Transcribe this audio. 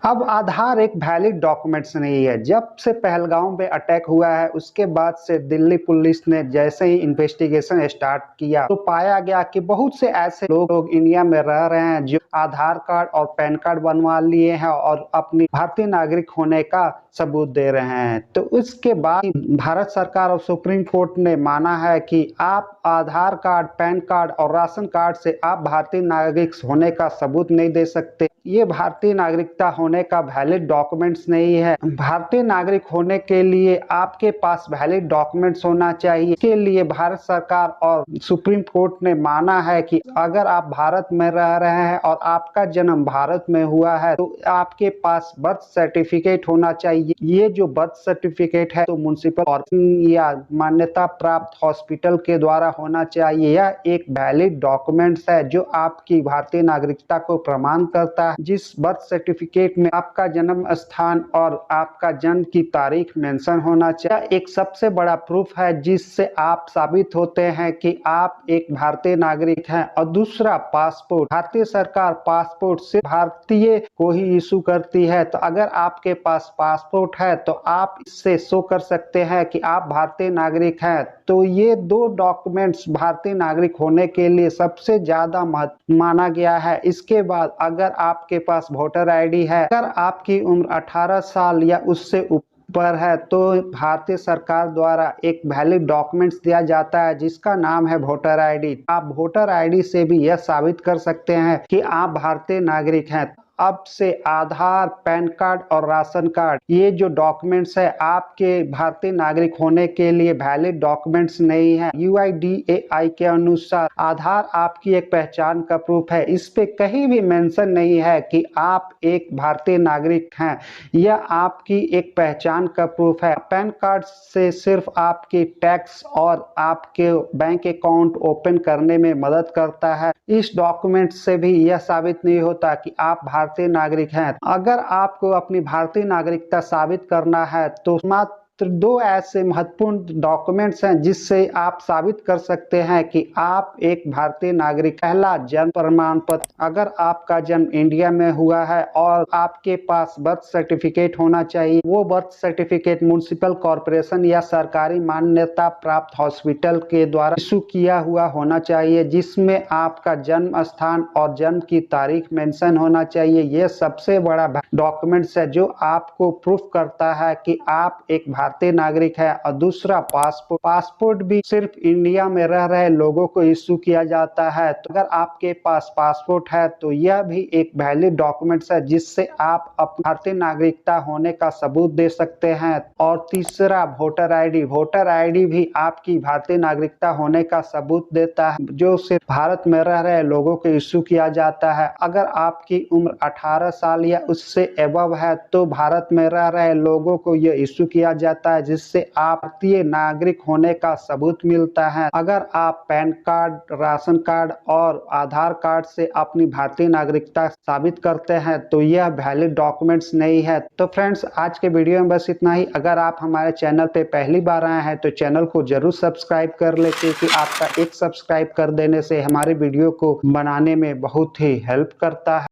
अब आधार एक valid documents नहीं है। जब से पहलगाम पे अटैक हुआ है उसके बाद से दिल्ली पुलिस ने जैसे ही इन्वेस्टिगेशन स्टार्ट किया तो पाया गया कि बहुत से ऐसे लोग इंडिया में रह रहे हैं जो आधार कार्ड और पैन कार्ड बनवा लिए हैं और अपनी भारतीय नागरिक होने का सबूत दे रहे हैं। तो उसके बाद भारत सरकार और सुप्रीम कोर्ट ने माना है कि आप आधार कार्ड, पैन कार्ड और राशन कार्ड से आप भारतीय नागरिक होने का सबूत नहीं दे सकते। ये भारतीय नागरिकता होने का वैलिड डॉक्यूमेंट्स नहीं है। भारतीय नागरिक होने के लिए आपके पास वैलिड डॉक्यूमेंट्स होना चाहिए। इसके लिए भारत सरकार और सुप्रीम कोर्ट ने माना है कि अगर आप भारत में रह रहे हैं और आपका जन्म भारत में हुआ है तो आपके पास बर्थ सर्टिफिकेट होना चाहिए। ये जो बर्थ सर्टिफिकेट है तो म्युनिसिपल या मान्यता प्राप्त हॉस्पिटल के द्वारा होना चाहिए। यह एक वैलिड डॉक्यूमेंट्स है जो आपकी भारतीय नागरिकता को प्रमाण करता है। जिस बर्थ सर्टिफिकेट में आपका जन्म स्थान और आपका जन्म की तारीख मेंशन होना चाहिए। एक सबसे बड़ा प्रूफ है जिससे आप साबित होते हैं कि आप एक भारतीय नागरिक हैं। और दूसरा पासपोर्ट, भारतीय सरकार पासपोर्ट सिर्फ भारतीय को ही इशू करती है। तो अगर आपके पास पासपोर्ट है तो आप इससे शो कर सकते हैं कि आप भारतीय नागरिक हैं। तो ये दो डॉक्यूमेंट्स भारतीय नागरिक होने के लिए सबसे ज्यादा महत्व माना गया है। इसके बाद अगर आपके पास वोटर आईडी है, अगर आपकी उम्र 18 साल या उससे ऊपर है तो भारतीय सरकार द्वारा एक वैलिड डॉक्यूमेंट्स दिया जाता है जिसका नाम है वोटर आईडी। आप वोटर आईडी से भी यह साबित कर सकते हैं कि आप भारतीय नागरिक हैं। अब से आधार, पैन कार्ड और राशन कार्ड ये जो डॉक्यूमेंट्स है आपके भारतीय नागरिक होने के लिए वैलिड डॉक्यूमेंट्स नहीं है। UIDAI के अनुसार आधार आपकी एक पहचान का प्रूफ है। इस पे कहीं भी मेंशन नहीं है कि आप एक भारतीय नागरिक हैं। यह आपकी एक पहचान का प्रूफ है। पैन कार्ड से सिर्फ आपकी टैक्स और आपके बैंक अकाउंट ओपन करने में मदद करता है। इस डॉक्यूमेंट से भी यह साबित नहीं होता कि आप भारतीय नागरिक हैं। अगर आपको अपनी भारतीय नागरिकता साबित करना है तो मात्र दो ऐसे महत्वपूर्ण डॉक्यूमेंट्स हैं जिससे आप साबित कर सकते हैं कि आप एक भारतीय नागरिक। पहला, जन्म प्रमाण पत्र। अगर आपका जन्म इंडिया में हुआ है और आपके पास बर्थ सर्टिफिकेट होना चाहिए, वो बर्थ सर्टिफिकेट म्युनिसिपल कॉर्पोरेशन या सरकारी मान्यता प्राप्त हॉस्पिटल के द्वारा इशू किया हुआ होना चाहिए जिसमें आपका जन्म स्थान और जन्म की तारीख मेंशन होना चाहिए। यह सबसे बड़ा डॉक्यूमेंट्स है जो आपको प्रूफ करता है कि आप एक भारतीय नागरिक है। और दूसरा, पासपोर्ट। पासपोर्ट भी सिर्फ इंडिया में रह रहे लोगों को इशू किया जाता है। तो अगर आपके पास पासपोर्ट है तो यह भी एक वैलिड डॉक्यूमेंट्स है जिससे आप अपनी भारतीय नागरिकता होने का सबूत दे सकते हैं। और तीसरा, वोटर आईडी। वोटर आईडी भी आपकी भारतीय नागरिकता होने का सबूत देता है जो सिर्फ भारत में रह रहे लोगों को इशू किया जाता है। अगर आपकी उम्र 18 साल या उससे एबव है तो भारत में रह रहे लोगों को यह इशू किया जाता है जिससे आप भारतीय नागरिक होने का सबूत मिलता है। अगर आप पैन कार्ड, राशन कार्ड और आधार कार्ड से अपनी भारतीय नागरिकता साबित करते हैं तो यह वैलिड डॉक्यूमेंट्स नहीं है। तो फ्रेंड्स, आज के वीडियो में बस इतना ही। अगर आप हमारे चैनल पे पहली बार आए हैं तो चैनल को जरूर सब्सक्राइब कर ले क्योंकि आपका एक सब्सक्राइब कर देने से हमारे वीडियो को बनाने में बहुत ही हेल्प करता है।